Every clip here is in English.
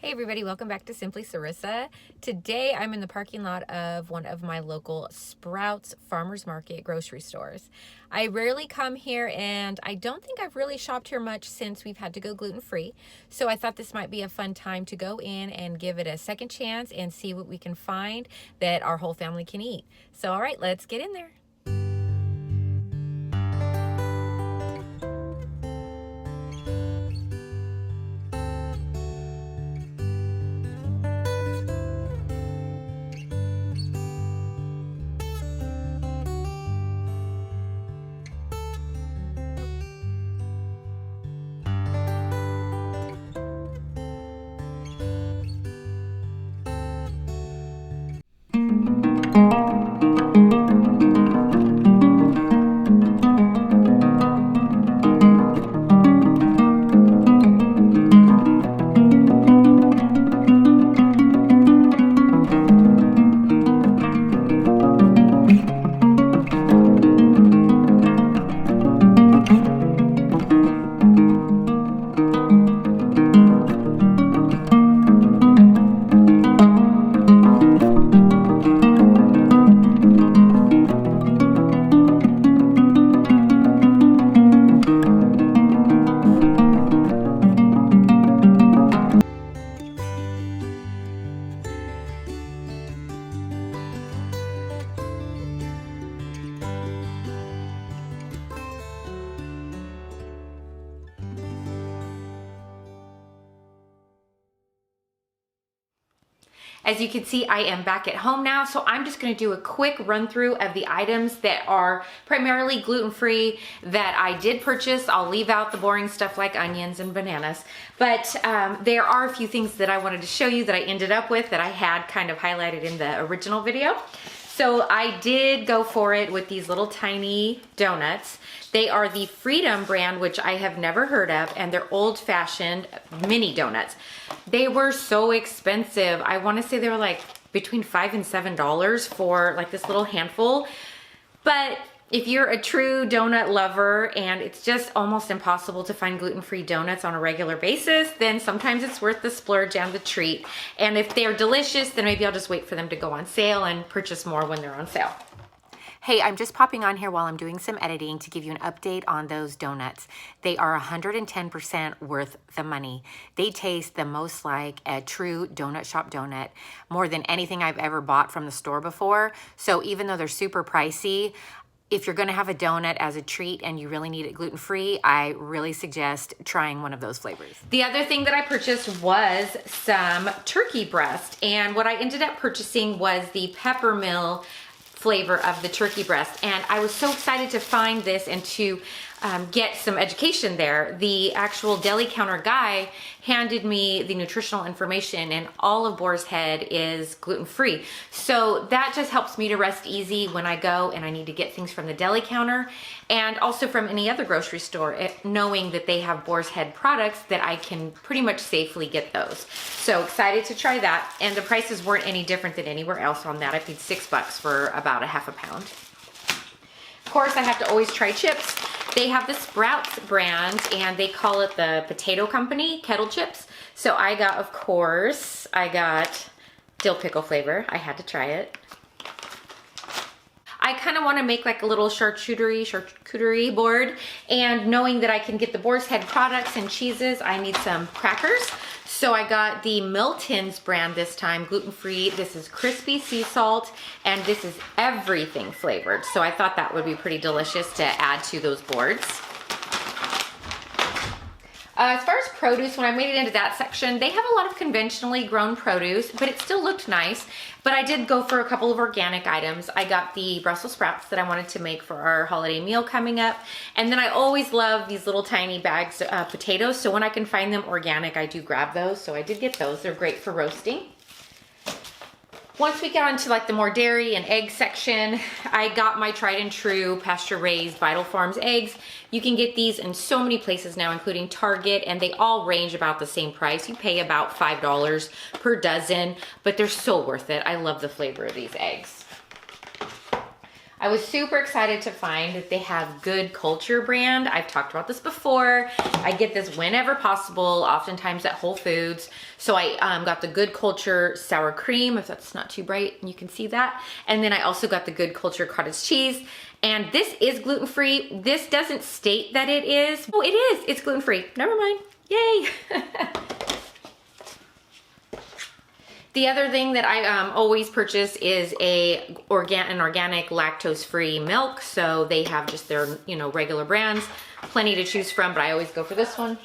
Hey everybody, welcome back to Simply Sarissa. Today I'm in the parking lot of one of my local Sprouts Farmers Market grocery stores. I rarely come here and I don't think I've really shopped here much since we've had to go gluten-free. So I thought this might be a fun time to go in and give it a second chance and see what we can find that our whole family can eat. So all right, let's get in there. As you can see, I am back at home now, so I'm just gonna do a quick run through of the items that are primarily gluten-free that I did purchase. I'll leave out the boring stuff like onions and bananas, but there are a few things that I wanted to show you that I ended up with that I had kind of highlighted in the original video. So I did go for it with these little tiny donuts. They are the Freedom brand, which I have never heard of, and they're old-fashioned mini donuts. They were so expensive. I want to say they were like between $5 and $7 for like this little handful. But if you're a true donut lover and it's just almost impossible to find gluten-free donuts on a regular basis, then sometimes it's worth the splurge and the treat. And if they're delicious, then maybe I'll just wait for them to go on sale and purchase more when they're on sale. Hey, I'm just popping on here while I'm doing some editing to give you an update on those donuts. They are 110% worth the money. They taste the most like a true donut shop donut, more than anything I've ever bought from the store before. So even though they're super pricey, if you're gonna have a donut as a treat and you really need it gluten-free, I really suggest trying one of those flavors. The other thing that I purchased was some turkey breast. And what I ended up purchasing was the peppermill flavor of the turkey breast, and I was so excited to find this and to get some education there. The actual deli counter guy handed me the nutritional information, and all of Boar's Head is gluten-free. So that just helps me to rest easy when I go and I need to get things from the deli counter and also from any other grocery store, knowing that they have Boar's Head products that I can pretty much safely get those. So excited to try that, and the prices weren't any different than anywhere else on that. I paid $6 for about a half a pound. Of course, I have to always try chips. They have the Sprouts brand and they call it the Potato Company kettle chips. So I got, of course, I got dill pickle flavor. I had to try it. I kind of want to make like a little charcuterie board, and knowing that I can get the Boar's Head products and cheeses, I need some crackers. So I got the Milton's brand this time, gluten-free. This is crispy sea salt, and this is everything flavored. So I thought that would be pretty delicious to add to those boards. As far as produce, when I made it into that section, they have a lot of conventionally grown produce, but it still looked nice. But I did go for a couple of organic items. I got the Brussels sprouts that I wanted to make for our holiday meal coming up. And then I always love these little tiny bags of potatoes. So when I can find them organic, I do grab those. So I did get those. They're great for roasting. Once we got into like the more dairy and egg section, I got my tried and true pasture raised Vital Farms eggs. You can get these in so many places now, including Target, and they all range about the same price. You pay about $5 per dozen, but they're so worth it. I love the flavor of these eggs. I was super excited to find that they have Good Culture brand. I've talked about this before. I get this whenever possible, oftentimes at Whole Foods. So I got the Good Culture sour cream, if that's not too bright, you can see that. And then I also got the Good Culture cottage cheese. And this is gluten-free. This doesn't state that it is. Oh, it is, it's gluten-free. Never mind, yay. The other thing that I always purchase is an organic lactose-free milk. So they have just their, you know, regular brands, plenty to choose from, but I always go for this one.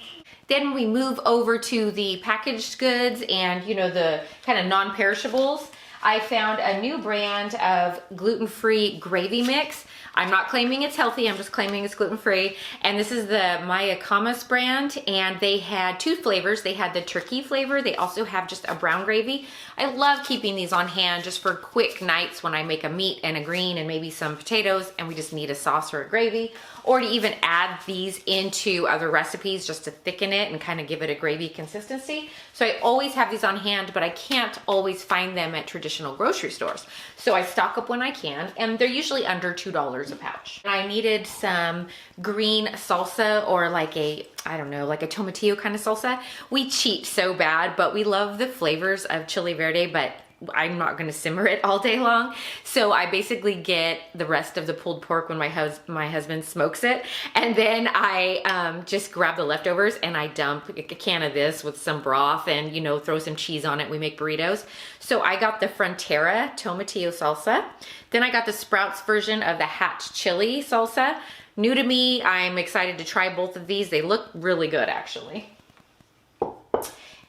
Then we move over to the packaged goods and, you know, the kind of non-perishables. I found a new brand of gluten-free gravy mix. I'm not claiming it's healthy, I'm just claiming it's gluten-free. And this is the Maya Kamas brand, and they had two flavors. They had the turkey flavor. They also have just a brown gravy. I love keeping these on hand just for quick nights when I make a meat and a green and maybe some potatoes and we just need a sauce or a gravy, or to even add these into other recipes just to thicken it and kind of give it a gravy consistency. So I always have these on hand, but I can't always find them at traditional grocery stores. So I stock up when I can, and they're usually under $2 a pouch. I needed some green salsa, or like a, I don't know, like a tomatillo kind of salsa. We cheat so bad, but we love the flavors of chili verde, but I'm not gonna simmer it all day long. So I basically get the rest of the pulled pork when my husband smokes it. And then I just grab the leftovers and I dump a can of this with some broth and, you know, throw some cheese on it. We make burritos. So I got the Frontera Tomatillo salsa. Then I got the Sprouts version of the Hatch chili salsa. New to me, I'm excited to try both of these. They look really good, actually.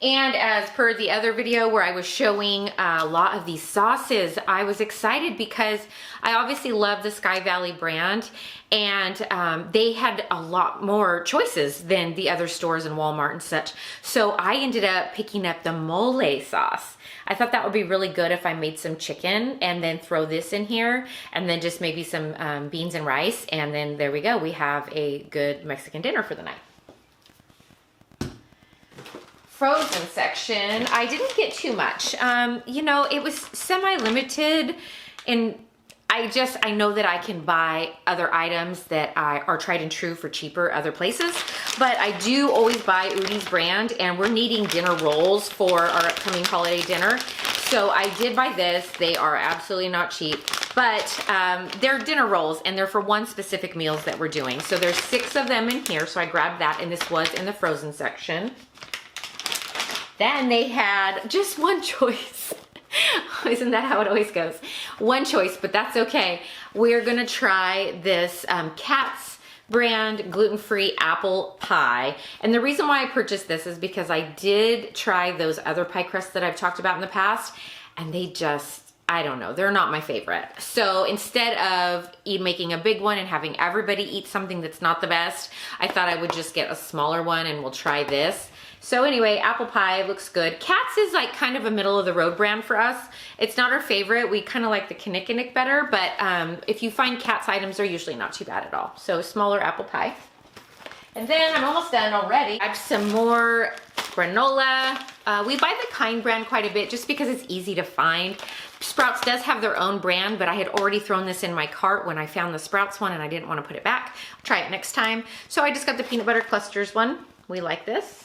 And as per the other video where I was showing a lot of these sauces, I was excited because I obviously love the Sky Valley brand, and they had a lot more choices than the other stores in Walmart and such. So I ended up picking up the mole sauce. I thought that would be really good if I made some chicken and then throw this in here, and then just maybe some beans and rice, and then there we go. We have a good Mexican dinner for the night. Frozen section, I didn't get too much. You know, it was semi-limited, and I know that I can buy other items that are tried and true for cheaper other places, but I do always buy Udi's brand, and we're needing dinner rolls for our upcoming holiday dinner. So I did buy this. They are absolutely not cheap, but they're dinner rolls, and they're for one specific meals that we're doing. So there's 6 of them in here, so I grabbed that, and this was in the frozen section. Then they had just one choice. Isn't that how it always goes? One choice, but that's okay. We're gonna try this Katz brand gluten-free apple pie. And the reason why I purchased this is because I did try those other pie crusts that I've talked about in the past, and they just, I don't know, they're not my favorite. So instead of making a big one and having everybody eat something that's not the best, I thought I would just get a smaller one and we'll try this. So anyway, apple pie looks good. Katz is like kind of a middle of the road brand for us. It's not our favorite. We kind of like the Kinnikinnick better, but if you find Katz items, they're usually not too bad at all. So smaller apple pie. And then I'm almost done already. I have some more granola. We buy the Kind brand quite a bit just because it's easy to find. Sprouts does have their own brand, but I had already thrown this in my cart when I found the Sprouts one and I didn't want to put it back. I'll try it next time. So I just got the peanut butter clusters one. We like this.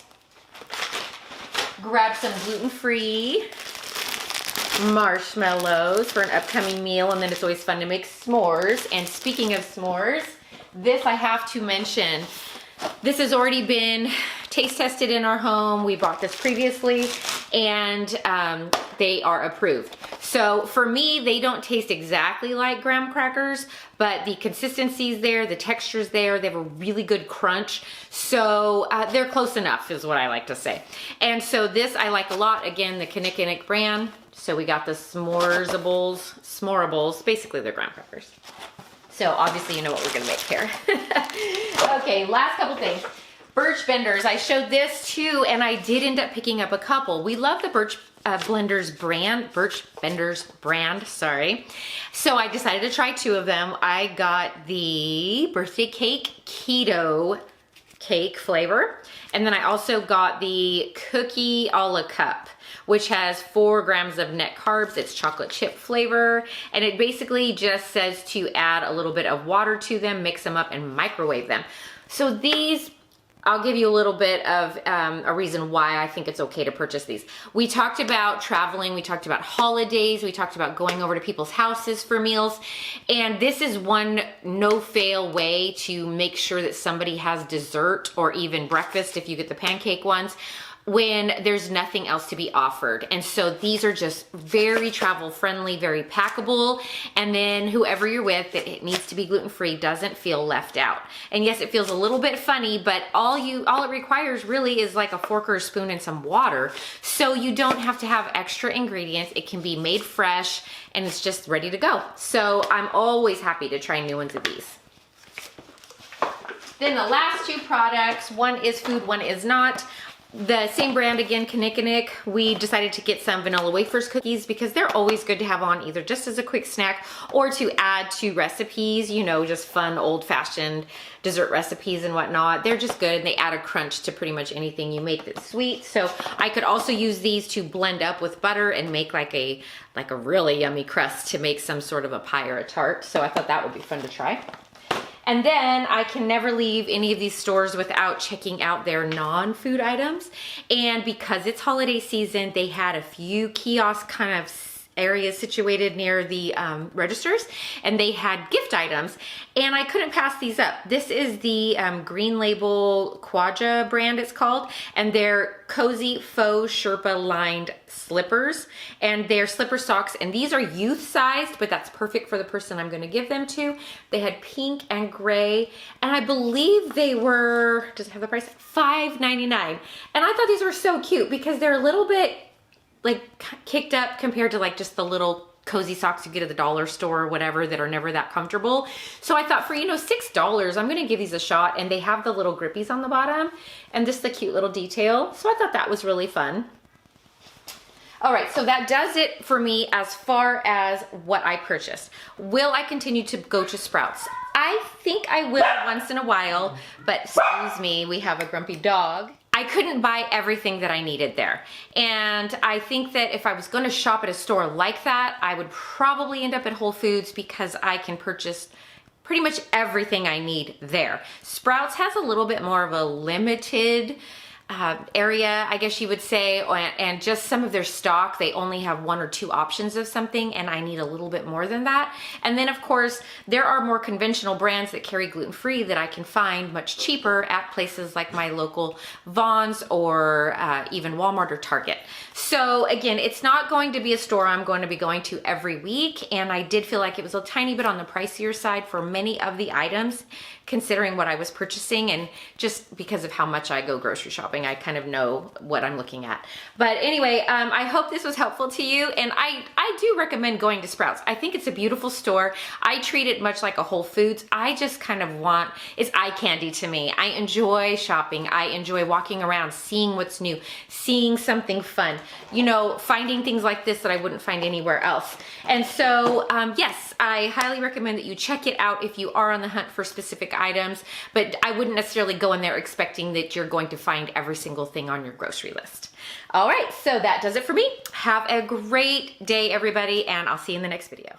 Grab some gluten-free marshmallows for an upcoming meal, and then it's always fun to make s'mores. And speaking of s'mores, this I have to mention. This has already been taste tested in our home. We bought this previously, and they are approved. So for me, they don't taste exactly like graham crackers, but the consistency's there, the texture's there, they have a really good crunch. So they're close enough is what I like to say. And so this I like a lot. Again, the Kinnikinnick brand. So we got the s'morables, basically they're graham crackers. So obviously you know what we're gonna make here. Okay, last couple things. Birch Benders, I showed this too, and I did end up picking up a couple. We love the Birch Benders brand, sorry. So I decided to try 2 of them. I got the birthday cake keto cake flavor. And then I also got the cookie a la cup, which has 4 grams of net carbs. It's chocolate chip flavor. And it basically just says to add a little bit of water to them, mix them up, and microwave them. So these, I'll give you a little bit of a reason why I think it's okay to purchase these. We talked about traveling, we talked about holidays, we talked about going over to people's houses for meals, and this is one no-fail way to make sure that somebody has dessert or even breakfast if you get the pancake ones, when there's nothing else to be offered. And so these are just very travel friendly, very packable. And then whoever you're with, it needs to be gluten-free, doesn't feel left out. And yes, it feels a little bit funny, but all it requires really is like a fork or a spoon and some water. So you don't have to have extra ingredients. It can be made fresh and it's just ready to go. So I'm always happy to try new ones of these. Then the last 2 products, one is food, one is not. The same brand again, Kinnikinnick. We decided to get some vanilla wafers cookies because they're always good to have on either just as a quick snack or to add to recipes, you know, just fun old-fashioned dessert recipes and whatnot. They're just good and they add a crunch to pretty much anything you make that's sweet. So I could also use these to blend up with butter and make like a really yummy crust to make some sort of a pie or a tart. So I thought that would be fun to try. And then I can never leave any of these stores without checking out their non-food items. And because it's holiday season, they had a few kiosk kind of areas situated near the registers, and they had gift items, and I couldn't pass these up. This is the Green Label Quadja brand, it's called, and they're cozy faux Sherpa lined slippers, and they're slipper socks, and these are youth sized, but that's perfect for the person I'm going to give them to. They had pink and gray, and I believe they were, does it have the price? $5.99. And I thought these were so cute because they're a little bit like kicked up compared to like just the little cozy socks you get at the dollar store or whatever that are never that comfortable. So I thought for, you know, $6, I'm gonna give these a shot, and they have the little grippies on the bottom and just the cute little detail. So I thought that was really fun. All right, so that does it for me as far as what I purchased. Will I continue to go to Sprouts? I think I will once in a while, but excuse me, we have a grumpy dog. I couldn't buy everything that I needed there. And I think that if I was gonna shop at a store like that, I would probably end up at Whole Foods because I can purchase pretty much everything I need there. Sprouts has a little bit more of a limited area, I guess you would say, and just some of their stock, they only have 1 or 2 options of something, and I need a little bit more than that. And then of course, there are more conventional brands that carry gluten-free that I can find much cheaper at places like my local Vons or even Walmart or Target. So again, it's not going to be a store I'm going to be going to every week, and I did feel like it was a tiny bit on the pricier side for many of the items, considering what I was purchasing, and just because of how much I go grocery shopping, I kind of know what I'm looking at. But anyway, I hope this was helpful to you, and I do recommend going to Sprouts. I think it's a beautiful store. I treat it much like a Whole Foods. I just kind of want, it's eye candy to me. I enjoy shopping. I enjoy walking around, seeing what's new, seeing something fun, you know, finding things like this that I wouldn't find anywhere else. And so, yes, I highly recommend that you check it out if you are on the hunt for specific items, but I wouldn't necessarily go in there expecting that you're going to find every single thing on your grocery list. All right, so that does it for me. Have a great day, everybody, and I'll see you in the next video.